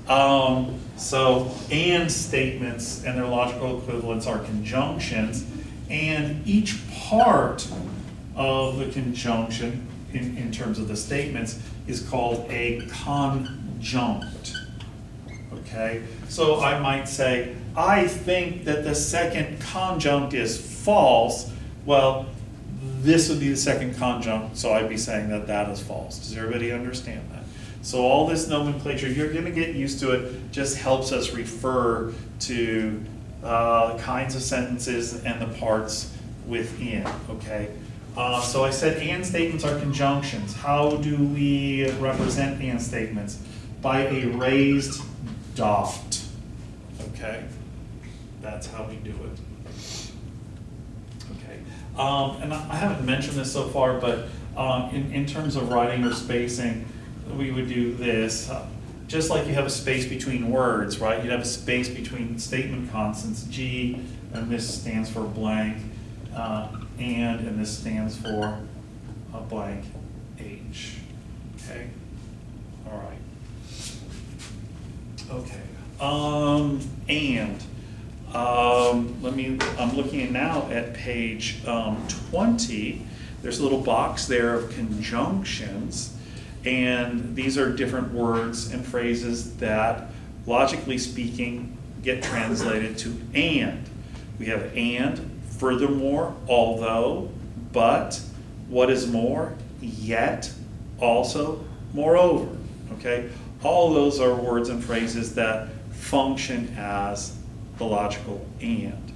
So and statements and their logical equivalents are conjunctions, and each part of the conjunction in terms of the statements is called a conjunct. Okay, so I might say, I think that the second conjunct is false. Well, this would be the second conjunct, so I'd be saying that that is false. Does everybody understand that? So all this nomenclature, you're going to get used to it, just helps us refer to kinds of sentences and the parts within, okay? So I said and statements are conjunctions. How do we represent and statements? By a raised dot, okay? That's how we do it. Okay, and I haven't mentioned this so far, but in terms of writing or spacing, we would do this. Just like you have a space between words, right? You'd have a space between statement constants, G, and this stands for blank, and this stands for a blank H, okay? All right. Okay, I'm looking now at page 20. There's a little box there of conjunctions, and these are different words and phrases that, logically speaking, get translated to and. We have and, furthermore, although, but, what is more, yet, also, moreover, okay? All those are words and phrases that function as the logical and.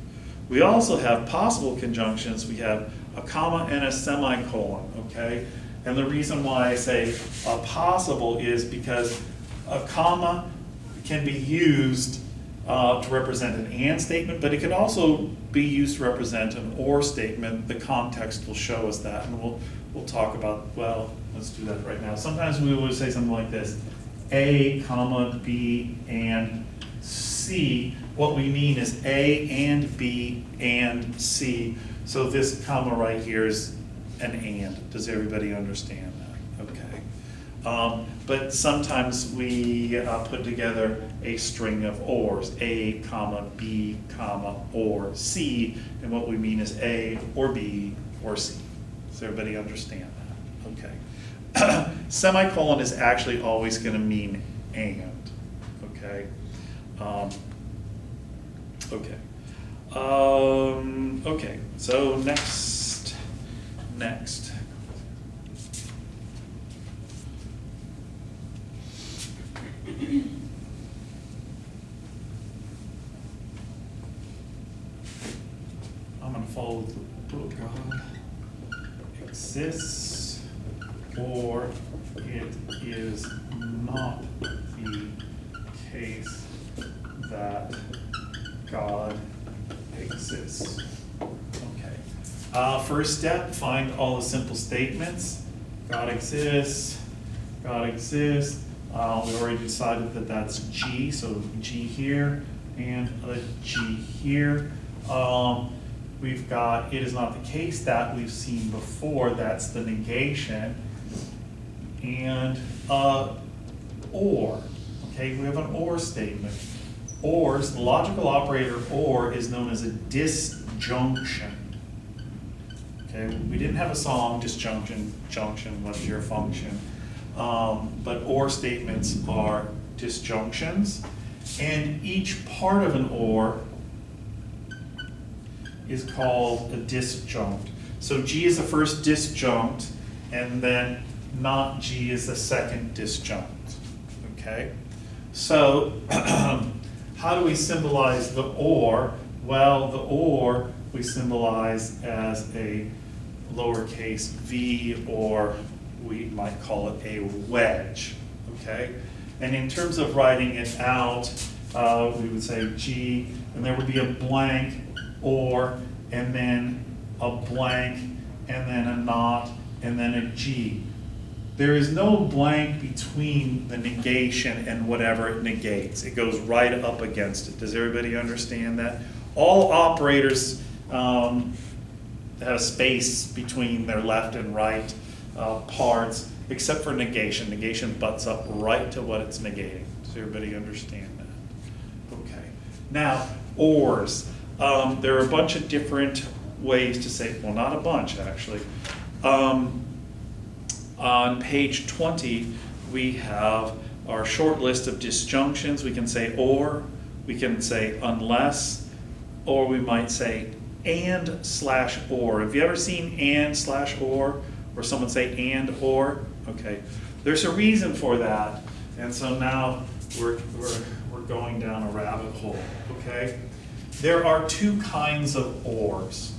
We also have possible conjunctions. We have a comma and a semicolon, okay? And the reason why I say a possible is because a comma can be used to represent an and statement, but it can also be used to represent an or statement. The context will show us that, and we'll talk about, well, let's do that right now. Sometimes we will say something like this: A, comma, B, and C. What we mean is A and B and C. So this comma right here is an and. Does everybody understand that? Okay. But sometimes we put together a string of ors, A, comma, B, comma, or C, and what we mean is A or B or C. Does everybody understand that? Okay. Semicolon is actually always going to mean and, okay? Okay, so next. I'm going to follow the book. Exists, or it is not the case that God exists. Okay. First step, find all the simple statements. God exists. God exists. We already decided that that's G, so G here and a G here. We've got it is not the case that we've seen before. That's the negation. And or. Okay, we have an or statement. Ors, the logical operator or is known as a disjunction. Okay, we didn't have a song, disjunction, junction, what's your function? But or statements are disjunctions, and each part of an or is called a disjunct. So G is the first disjunct, and then not G is the second disjunct. Okay, so how do we symbolize the or? Well, the or we symbolize as a lowercase v, or we might call it a wedge, okay? And in terms of writing it out, we would say G, and there would be a blank, or, and then a blank, and then a not, and then a G. There is no blank between the negation and whatever it negates. It goes right up against it. Does everybody understand that? All operators have a space between their left and right parts, except for negation. Negation butts up right to what it's negating. Does Does everybody understand that? Okay. Now, ors. There are a bunch of different ways to say, well, not a bunch actually. On page 20, we have our short list of disjunctions. We can say or, we can say unless, or we might say and/or. Have you ever seen and/or, or someone say and or? Okay, there's a reason for that, and so now we're going down a rabbit hole. Okay, there are two kinds of ors.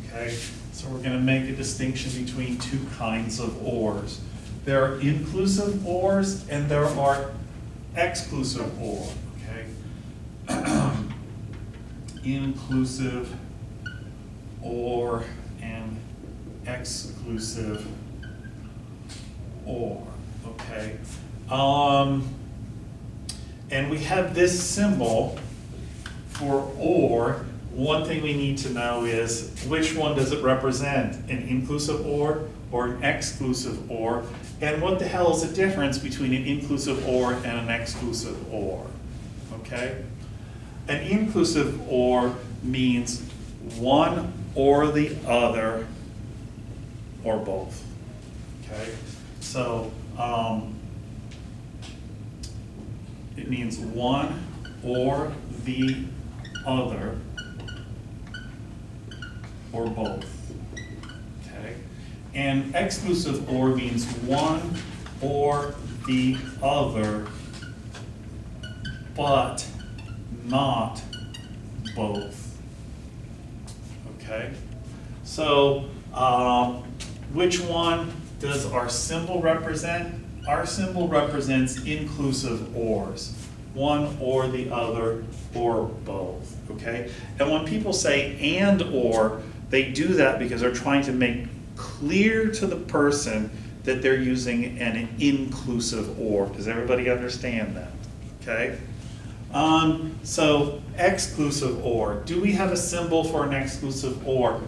Okay, so we're going to make a distinction between two kinds of ors. There are inclusive ors and there are exclusive or. Okay, inclusive or and exclusive or. Okay, and we have this symbol for or. One thing we need to know is which one does it represent, an inclusive or an exclusive or, and what the hell is the difference between an inclusive or and an exclusive or, okay? An inclusive or means one or the other or both, okay? So it means one or the other or both, okay? And exclusive or means one or the other, but not both, okay? So which one does our symbol represent? Our symbol represents inclusive ors, one or the other or both, okay? And when people say and or, they do that because they're trying to make clear to the person that they're using an inclusive or. Does everybody understand that? Okay? So exclusive or. Do we have a symbol for an exclusive or?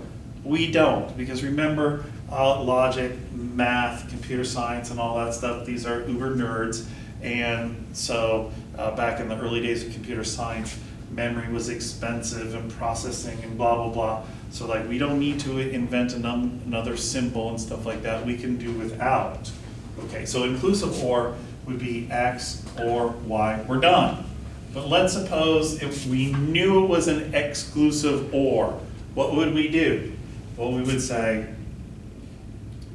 We don't, because remember, logic, math, computer science, and all that stuff, these are uber nerds. And so back in the early days of computer science, memory was expensive and processing and blah, blah, blah. So like we don't need to invent another symbol and stuff like that. We can do without. Okay, so inclusive or would be X or Y. We're done. But let's suppose if we knew it was an exclusive or, what would we do? Well, we would say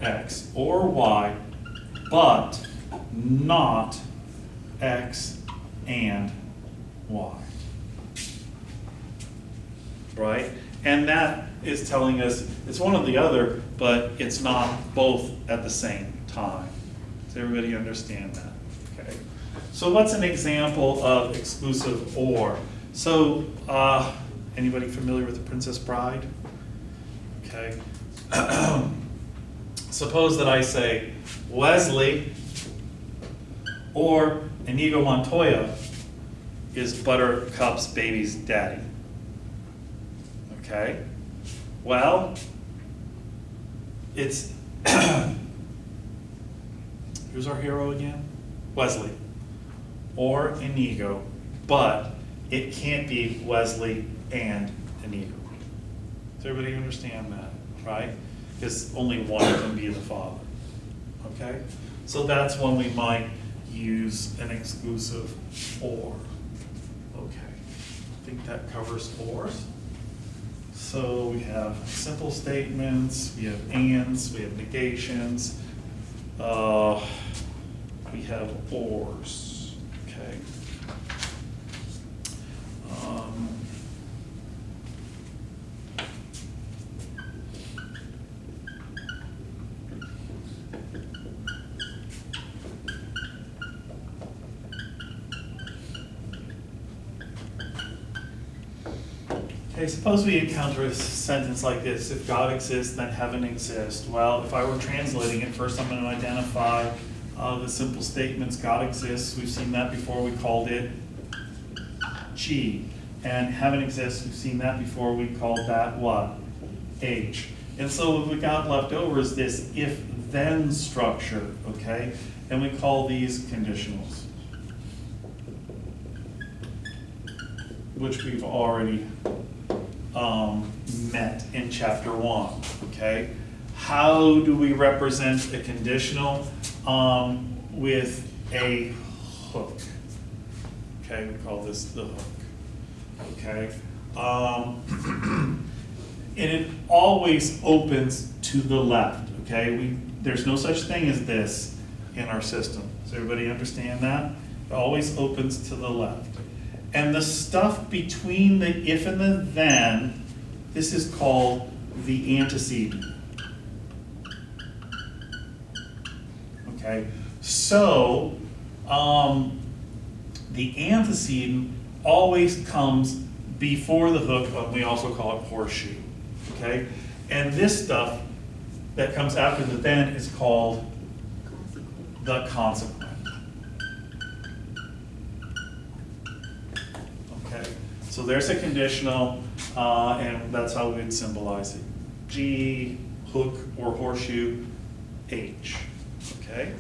X or Y, but not X and Y. Right? And that is telling us it's one or the other, but it's not both at the same time. Does everybody understand that? Okay. So what's an example of exclusive or? So anybody familiar with The Princess Bride? Okay. Suppose that I say Wesley or Inigo Montoya is Buttercup's baby's daddy. Okay, well, it's, who's our hero again? Wesley, or Inigo, but it can't be Wesley and Inigo. Does everybody understand that, right? Because only one can be the father, okay? So that's when we might use an exclusive or. Okay, I think that covers ors. So we have simple statements, we have ands, we have negations, we have ors, okay. Okay, suppose we encounter a sentence like this: if God exists, then heaven exists. Well, if I were translating it, first I'm going to identify the simple statements. God exists, we've seen that before, we called it G. And heaven exists, we've seen that before, we called that what? H. And so what we got left over is this if-then structure, okay? And we call these conditionals. which we've already met in chapter 1, okay? How do we represent a conditional with a hook? Okay, we call this the hook, okay? And it always opens to the left, okay? There's no such thing as this in our system. Does everybody understand that? It always opens to the left. And the stuff between the if and the then, this is called the antecedent. Okay, so the antecedent always comes before the hook, but we also call it horseshoe. Okay, and this stuff that comes after the then is called the consequent. Okay, so there's a conditional, and that's how we'd symbolize it. G, hook or horseshoe, H. Okay.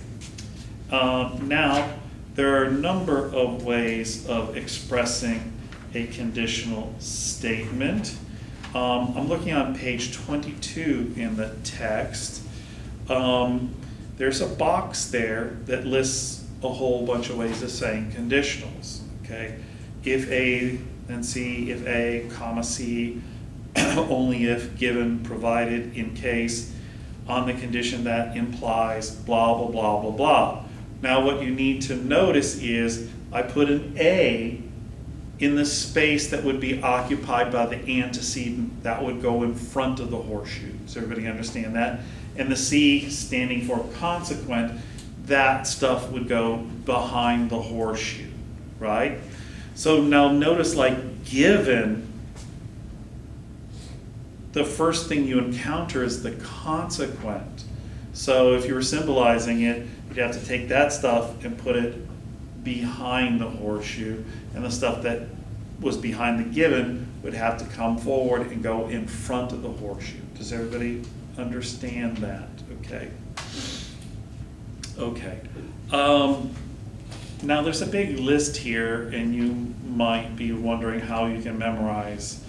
Now, there are a number of ways of expressing a conditional statement. I'm looking on page 22 in the text. There's a box there that lists a whole bunch of ways of saying conditionals. Okay, if A, then C, if A, comma C, only if, given, provided, in case, on the condition that implies blah, blah, blah, blah, blah. Now what you need to notice is I put an A in the space that would be occupied by the antecedent that would go in front of the horseshoe. Does everybody understand that? And the C standing for consequent, that stuff would go behind the horseshoe, right? So now notice, like, given, the first thing you encounter is the consequent. So if you were symbolizing it, you'd have to take that stuff and put it behind the horseshoe, and the stuff that was behind the given would have to come forward and go in front of the horseshoe. Does everybody understand that? Okay. Okay. Now there's a big list here, and you might be wondering how you can memorize